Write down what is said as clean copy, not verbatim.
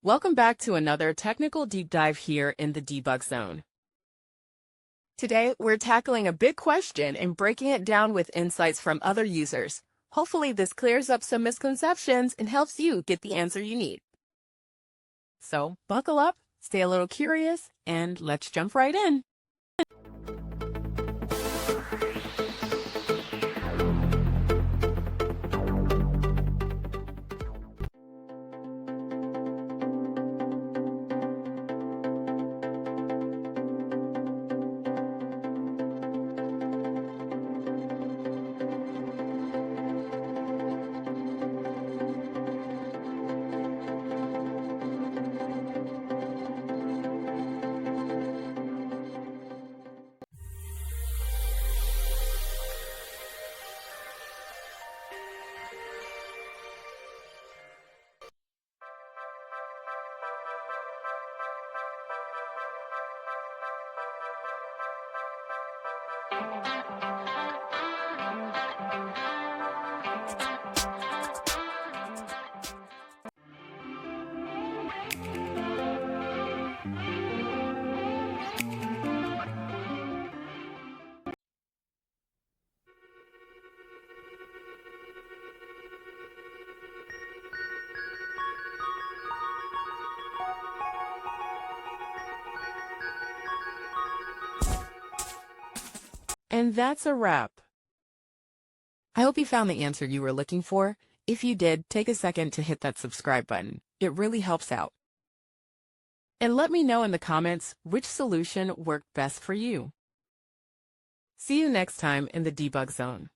Welcome back to another technical deep dive here in the debug zone. Today, we're tackling a big question and breaking it down with insights from other users. Hopefully, this clears up some misconceptions and helps you get the answer you need. So, buckle up, stay a little curious, and let's jump right in. And that's a wrap. I hope you found the answer you were looking for. If you did, take a second to hit that subscribe button. It really helps out. And let me know in the comments which solution worked best for you. See you next time in the debug zone.